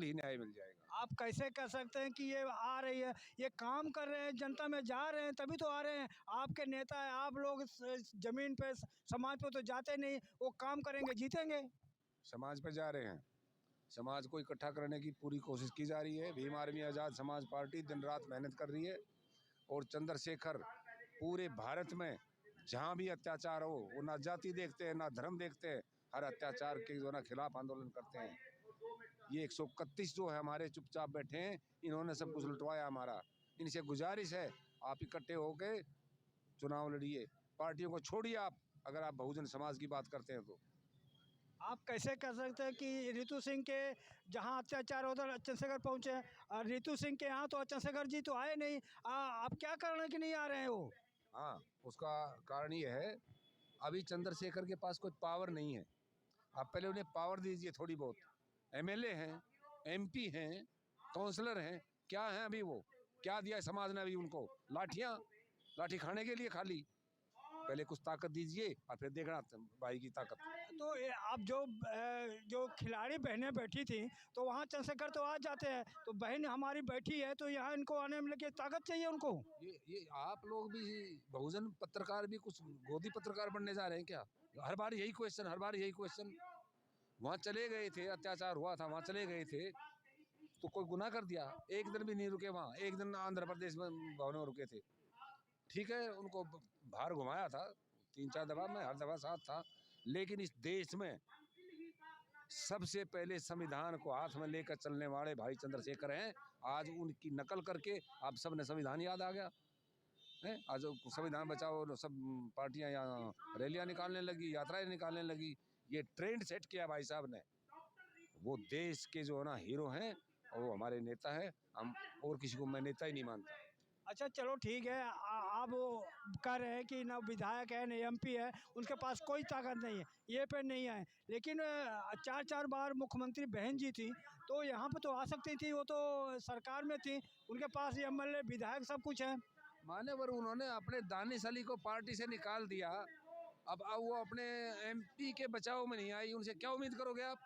कल ही न्याय मिल जाएगा। आप कैसे कह सकते हैं कि ये आ रही है, ये काम कर रहे हैं, जनता में जा रहे हैं तभी तो आ रहे हैं। आपके नेता है, आप लोग जमीन पे समाज पे तो जाते नहीं, वो काम करेंगे जीतेंगे। समाज पे जा रहे हैं, समाज को इकट्ठा करने की पूरी कोशिश की जा रही है। भीम आर्मी आज़ाद समाज पार्टी दिन रात मेहनत कर रही है और चंद्रशेखर पूरे भारत में जहाँ भी अत्याचार हो, वो ना जाति देखते हैं ना धर्म देखते हैं, हर अत्याचार के जो ना खिलाफ आंदोलन करते हैं। ये 131 जो है हमारे चुपचाप बैठे हैं, इन्होंने सब कुछ लुटवाया हमारा। इनसे गुजारिश है आप इकट्ठे होके चुनाव लड़िए, पार्टियों को छोड़िए आप, अगर आप बहुजन समाज की बात करते हैं तो। आप कैसे कह सकते हैं कि रितु सिंह के जहां अत्याचार उधर चंद्रशेखर पहुंचे, और रितु सिंह के यहाँ तो चंद्रशेखर जी तो आए नहीं। आप क्या कारण है कि नहीं आ रहे हैं वो? हाँ, उसका कारण ये है, अभी चंद्रशेखर के पास कोई पावर नहीं है। आप पहले उन्हें पावर दीजिए थोड़ी बहुत। एमएलए हैं, एमपी हैं, काउंसलर हैं, क्या हैं अभी वो? क्या दिया है समाज ने अभी उनको? लाठियाँ, लाठी खाने के लिए खाली। पहले कुछ ताकत दीजिए और फिर देखना भाई की ताकत। तो आप जो खिलाड़ी बहनें बैठी थी तो वहाँ चंद्रशेखर तो आ जाते हैं, तो बहन हमारी बैठी है तो यहाँ इनको आने में लेके ताकत चाहिए उनको। ये आप लोग भी बहुजन पत्रकार भी कुछ गोदी पत्रकार बनने जा रहे हैं क्या? हर बार यही क्वेश्चन, हर बार यही क्वेश्चन। वहाँ चले गए थे, अत्याचार हुआ था, वहाँ चले गए थे तो कोई गुनाह कर दिया? एक दिन भी नहीं रुके वहाँ, एक दिन आंध्र प्रदेश में भवन में रुके थे। ठीक है, उनको बाहर घुमाया था 3-4 दफ़ा, मैं हर दफ़ा साथ था, लेकिन इस देश में सबसे पहले संविधान को हाथ में लेकर चलने वाले भाई चंद्रशेखर हैं। आज उनकी नकल करके आप सबने संविधान याद आ गया है। आज संविधान बचाओ सब पार्टियां यहाँ रैलियां निकालने लगी, यात्राएं निकालने लगी। ये ट्रेंड सेट किया भाई साहब ने। वो देश के जो है ना हीरो हैं और वो हमारे नेता है। हम और किसी को मैं नेता ही नहीं मानता। अच्छा चलो ठीक है, आप वो कह रहे हैं कि ना विधायक है ना एमपी है, उनके पास कोई ताकत नहीं है, ये पे नहीं आए। लेकिन 4-4 बार मुख्यमंत्री बहन जी थी तो यहाँ पे तो आ सकती थी, वो तो सरकार में थी, उनके पास एमएलए विधायक सब कुछ है। मान्यवर उन्होंने अपने दानिश अली को पार्टी से निकाल दिया। अब वो अपने एमपी के बचाव में नहीं आई, उनसे क्या उम्मीद करोगे आप?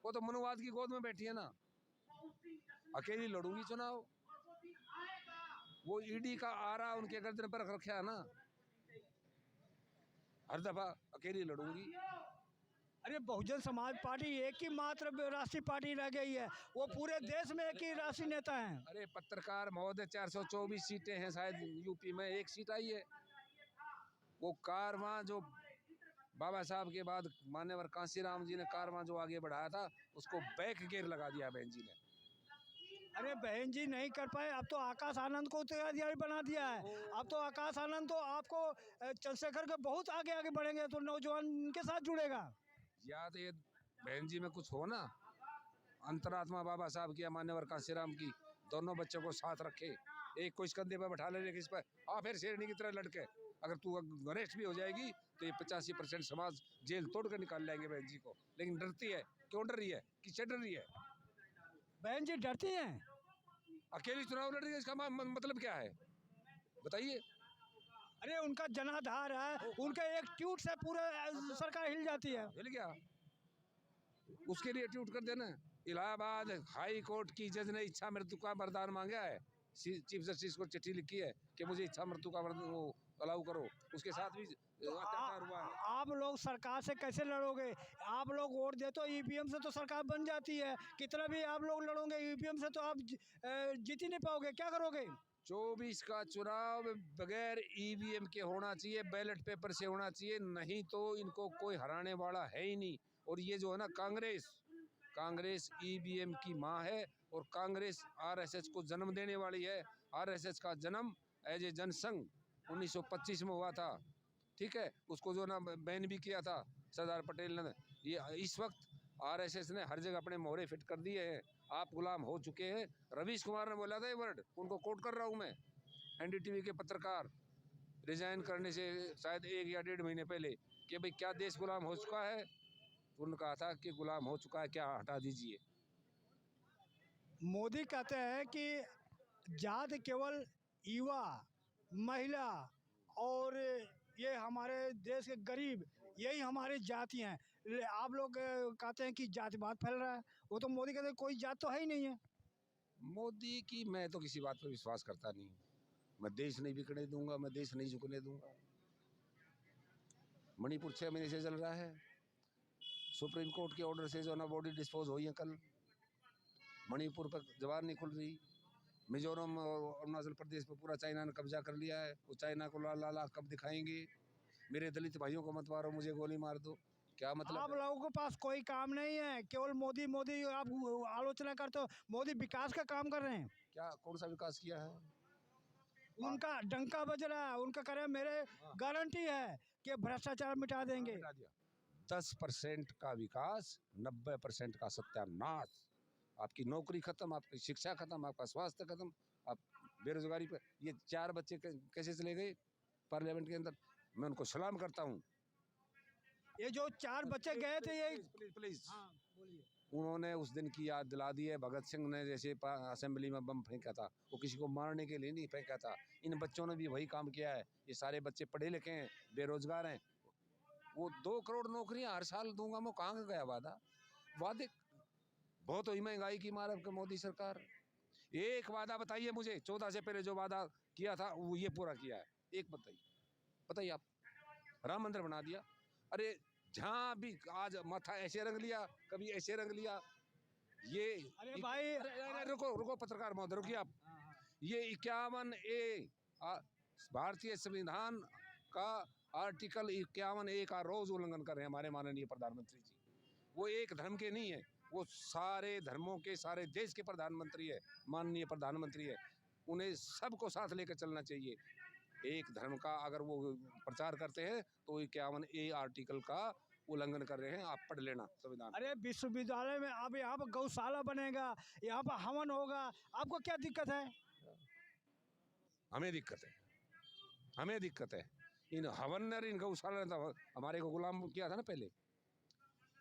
वो तो मनुवाद की गोद में बैठी है ना। अकेली लड़ूंगी चुनाव, वो ईडी का आरा उनके गर्दन पर रख रखा है ना, हर दफा अकेली लड़ूंगी। अरे बहुजन समाज पार्टी एक ही मात्र राष्ट्रीय पार्टी रह गई है, वो पूरे देश में एक ही राष्ट्रीय नेता हैं। अरे पत्रकार महोदय, 424 सीटें हैं शायद यूपी में, एक सीट आई है। वो कारवां जो बाबा साहब के बाद मान्यवर कांसीराम जी ने कारवां जो आगे बढ़ाया था, उसको बैक गियर लगा दिया बहन जी ने। अरे बहन जी नहीं कर पाए, अब तो आकाश आनंद को तैयारी बना दिया है। अब तो आकाश आनंद तो आपको चंद्रशेखर के बहुत आगे आगे बढ़ेंगे तो नौजवान इनके साथ जुड़ेगा। या तो ये बहन जी में कुछ हो ना, अंतरात्मा बाबा साहब की या मान्यवर कांसीराम की, दोनों बच्चों को साथ रखे, एक को इस कंधे पर बैठा ले, किस पर फिर शेरनी की तरह लड़के। अगर तू अरेस्ट भी हो जाएगी तो ये 85% समाज जेल तोड़ कर निकाल लेंगे बहन जी को। लेकिन डरती है, क्यों डर रही है? किससे डर रही है? बहन जी डरती हैं? अकेली चुनाव लड़ रही है, इसका मतलब क्या है बताइए? अरे उनका जनाधार है, उनके एक ट्वीट से पूरा सरकार हिल जाती है। हिल गया, उसके लिए ट्वीट कर देना। इलाहाबाद हाई कोर्ट की जज ने इच्छा मृत्यु का वरदान मांगा है, चीफ जस्टिस को चिट्ठी लिखी है कि मुझे इच्छा मृत्यु का वरदान अलाउ करो। उसके साथ भी अत्याचार हुआ है। आप लोग सरकार से कैसे लड़ोगे? आप लोग वोट दे तो ईवीएम से तो सरकार बन जाती है, कितना भी आप लोग लड़ोगे ईवीएम से तो आप जीत ही नहीं पाओगे, क्या करोगे? 24 का चुनाव बगैर ईवीएम के होना चाहिए, बैलेट पेपर से होना चाहिए, नहीं तो इनको कोई हराने वाला है ही नहीं। और ये जो है ना कांग्रेस ईवीएम की माँ है और कांग्रेस आरएसएस को जन्म देने वाली है। आरएसएस का जन्म एज ए जनसंघ 1925 में हुआ था। ठीक है, उसको जो ना बैन भी किया था सरदार पटेल ने। ये इस वक्त आरएसएस ने हर जगह अपने मोहरे फिट कर दिए हैं। आप गुलाम हो चुके हैं। रवीश कुमार ने बोला था ये वर्ड, उनको कोट कर रहा हूँ मैं। एनडीटीवी के पत्रकार रिजाइन करने से शायद 1 या 1.5 महीने पहले कि भाई क्या देश गुलाम हो चुका है? तो उन्होंने कहा था कि गुलाम हो चुका है, क्या हटा दीजिए। मोदी कहते हैं कि जाति केवल युवा, महिला और ये हमारे देश के गरीब, यही हमारी जाति हैं। आप लोग कहते हैं कि जातिवाद फैल रहा है, वो तो मोदी कहते हैं कोई जात तो है ही नहीं है। मोदी की मैं तो किसी बात पर विश्वास करता नहीं हूँ। मैं देश नहीं बिकने दूंगा, मैं देश नहीं झुकने दूंगा। मणिपुर 6 महीने से चल रहा है, सुप्रीम कोर्ट के ऑर्डर से जो ना बॉडी डिस्पोज हुई है कल, मणिपुर पर जबान नहीं खुल रही। मिजोरम और अरुणाचल प्रदेश पर पूरा चाइना ने कब्जा कर लिया है, वो चाइना को लाला कब दिखाएंगे। मेरे दलित भाइयों को मत मारो, मुझे गोली मार दो, क्या मतलब आप है? लोगों के पास कोई काम नहीं है, केवल मोदी मोदी आप आलोचना करते हो। मोदी विकास का काम कर रहे हैं, क्या कौन सा विकास किया है? उनका डंका बज रहा है, उनका कह रहे हैं मेरे गारंटी है कि भ्रष्टाचार मिटा देंगे। 10% का विकास, 90% का सत्यानाश। आपकी नौकरी खत्म, आपकी शिक्षा खत्म, आपका स्वास्थ्य खत्म, आप बेरोजगारी पर। ये 4 बच्चे कैसे चले गए पार्लियामेंट के अंदर? मैं उनको सलाम करता हूँ। ये जो 4 बच्चे गए थे ये प्लीज प्लीज, हाँ बोलिए। उन्होंने उस दिन की याद दिला दी है। भगत सिंह ने जैसे असेंबली में बम फेंका था, वो किसी को मारने के लिए नहीं फेंका था। इन बच्चों ने भी वही काम किया है। ये सारे बच्चे पढ़े लिखे हैं, बेरोजगार हैं। वो 2 करोड़ नौकरियां हर साल दूंगा, मैं कहाँ गया वादा? वादे बहुत हुई महंगाई की मार अब मोदी सरकार। एक वादा बताइए मुझे, 14 से पहले जो वादा किया था वो ये पूरा किया है? एक बताइए, बताइए आप। राम मंदिर बना दिया, अरे जहाँ भी आज माथा ऐसे रंग लिया, कभी ऐसे रंग लिया। ये अरे भाई अरे रुको रुको पत्रकार महोदय, रुकिए आप। ये 51A भारतीय संविधान का आर्टिकल 51A का रोज उल्लंघन कर रहे हैं हमारे माननीय प्रधानमंत्री जी। वो एक धर्म के नहीं है, वो सारे धर्मों के, सारे देश के प्रधानमंत्री है, माननीय प्रधानमंत्री है। उन्हें सबको साथ लेकर चलना चाहिए। एक धर्म का अगर वो प्रचार करते हैं तो 51A आर्टिकल का उल्लंघन कर रहे हैं। आप पढ़ लेना संविधान। अरे विश्वविद्यालय में अब यहाँ पर गौशाला बनेगा, यहाँ पर हवन होगा, आपको क्या दिक्कत है? हमें दिक्कत है, हमें दिक्कत है। इन हवन और इन गौशाला ने तो हमारे को गुलाम किया था ना पहले।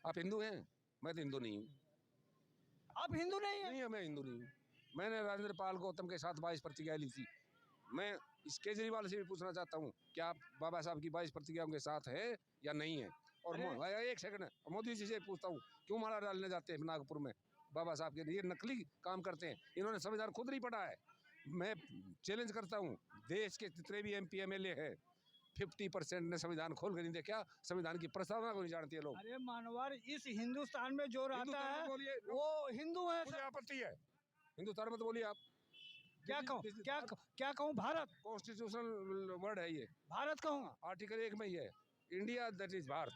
आप हिंदू हैं? मैं तो हिंदू नहीं हूँ। आप हिंदू नहीं है? नहीं है, मैं हिंदू नहीं हूँ। मैंने राजेंद्र पाल गौतम के साथ 22 प्रतिज्ञा ली थी। मैं इस केजरीवाल से भी पूछना चाहता हूँ, क्या आप बाबा साहब की 22 प्रतिज्ञाओं के साथ है या नहीं है? और एक सेकंड, मोदी जी से पूछता हूँ, क्यों माला डालने जाते हैं नागपुर में बाबा साहब के? ये नकली काम करते हैं, इन्होंने संविधान खुद नहीं पढ़ा है। मैं चैलेंज करता हूँ, देश के जितने भी MP MLA है 50% ने संविधान खोल कर नहीं देखा, संविधान की प्रस्तावना को नहीं जानते लोग। अरे मानवर, इस हिंदुस्तान में जो रहता है बोलिए, वो हिंदू है। मुझे आपत्ति है। हिंदुस्तान में तो बोलिए आप। क्या कहूँ, क्या कहूँ? भारत कॉन्स्टिट्यूशनल वर्ड है ये, भारत कहूँ। आर्टिकल 1 में ही है, India that is Bharat.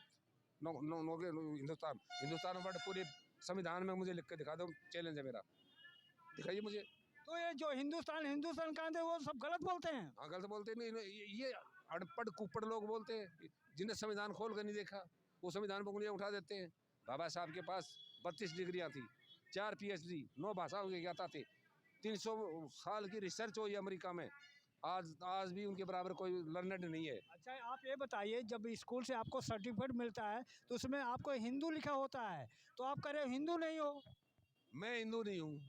No no no Hindustan, Hindustan word पूरे संविधान में मुझे लिख के दिखा दो, चैलेंज है मेरा, दिखाइए मुझे। तो ये जो हिंदुस्तान हिंदुस्तान कहते हैं वो सब गलत बोलते हैं। हाँ गलत बोलते नहीं, ये अड़पड़ कुपड़ लोग बोलते हैं, जिन्हें संविधान खोल कर नहीं देखा, वो संविधान पर उंगलियां उठा देते हैं। बाबा साहब के पास 32 डिग्रियां थी, 4 PhD, 9 भाषाओं के ज्ञाता थे, 300 साल की रिसर्च हुई अमेरिका में। आज भी उनके बराबर कोई लर्नड नहीं है। अच्छा आप ये बताइए, जब स्कूल से आपको सर्टिफिकेट मिलता है तो उसमें आपको हिंदू लिखा होता है, तो आप कह रहे हो हिंदू नहीं हो? मैं हिंदू नहीं हूँ।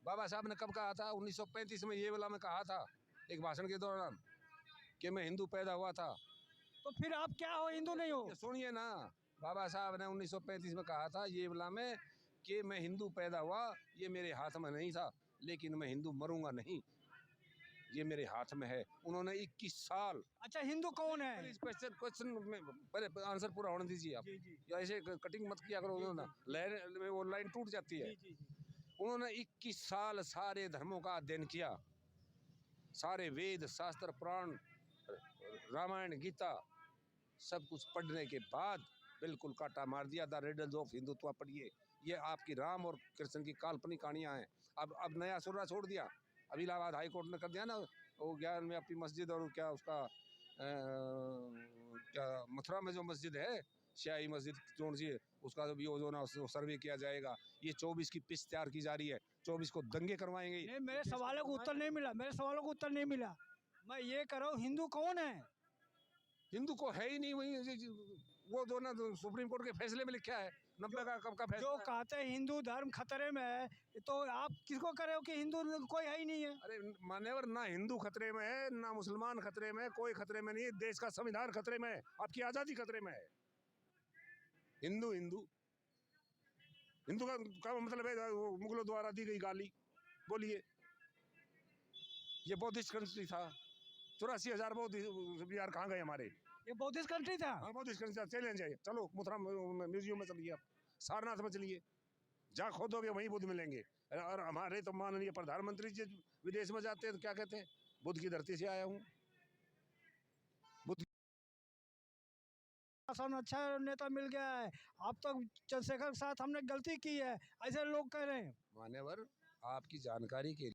बाबा साहब ने कब कहा था? 1935 में ये वाला में कहा था एक भाषण के दौरान कि मैं हिंदू पैदा हुआ था। तो फिर आप क्या हो, हिंदू नहीं हो? सुनिए ना, बाबा साहब ने 1935 में कहा था ये वाला में कि मैं हिंदू पैदा हुआ, ये मेरे हाथ में नहीं था, लेकिन मैं हिंदू मरूंगा नहीं, ये मेरे हाथ में है। उन्होंने 21 साल। अच्छा हिंदू कौन है? क्वेश्चन में पहले आंसर पूरा होने दीजिए आप। जी, जी। या ऐसे कटिंग मत किया करो ना, लाइन में वो लाइन टूट जाती है। जी, जी। उन्होंने 21 साल सारे धर्मों का अध्ययन किया, सारे वेद शास्त्र पुराण रामायण गीता सब कुछ पढ़ने के बाद बिल्कुल काटा मार दिया। द रिडल्स ऑफ हिंदुत्व पढ़िए, ये आपकी राम और कृष्ण की काल्पनिक कहानियाँ हैं। अब नया सुर्रा छोड़ दिया, अभी इलाहाबाद हाई कोर्ट ने कर दिया ना, वो ज्ञान में अपनी मस्जिद और क्या उसका क्या मथुरा में जो मस्जिद है शाही मस्जिद जोड़ सी, उसका भी जो ना सर्वे किया जाएगा। ये 24 की पिच तैयार की जा रही है, 24 को दंगे करवाएंगे। नहीं, मेरे सवालों को उत्तर नहीं मिला, मेरे सवालों को उत्तर नहीं मिला। मैं ये कह रहा हूँ हिंदू कौन है? हिंदू को है ही नहीं। वही वो जो ना सुप्रीम कोर्ट के फैसले में लिखा है, 90 का कब का फैसला जो है। कहते हैं हिंदू धर्म खतरे में है, तो आप किसको कह रहे हो कि हिंदू कोई है ही नहीं है? अरे मान्यवर, ना हिंदू खतरे में है, ना मुसलमान खतरे में है, कोई खतरे में नहीं है। देश का संविधान खतरे में है, आपकी आज़ादी खतरे में है। हिंदू हिंदू हिंदू का मतलब है वो मुगलों द्वारा दी गई गाली। बोलिए, ये बौद्धिस्ट कंट्री था। 84,000 बौद्ध बिहार कहाँ गए हमारे? ये बौद्धिस्ट कंट्री था। हाँ, बौद्धिस्ट कंट्री था। चैलेंज है, चलो मथुरा म्यूजियम में चलिए, आप सारनाथ में चलिए, जहाँ खोदोगे वहीं बुद्ध मिलेंगे। और हमारे तो माननीय प्रधानमंत्री जी विदेश में जाते हैं तो क्या कहते हैं, बुद्ध की धरती से आया हूँ। बुद्ध शासन अच्छा नेता मिल गया है, अब तक चंद्रशेखर के साथ हमने गलती की है, ऐसे लोग कह रहे हैं। मान्यवर, आपकी जानकारी के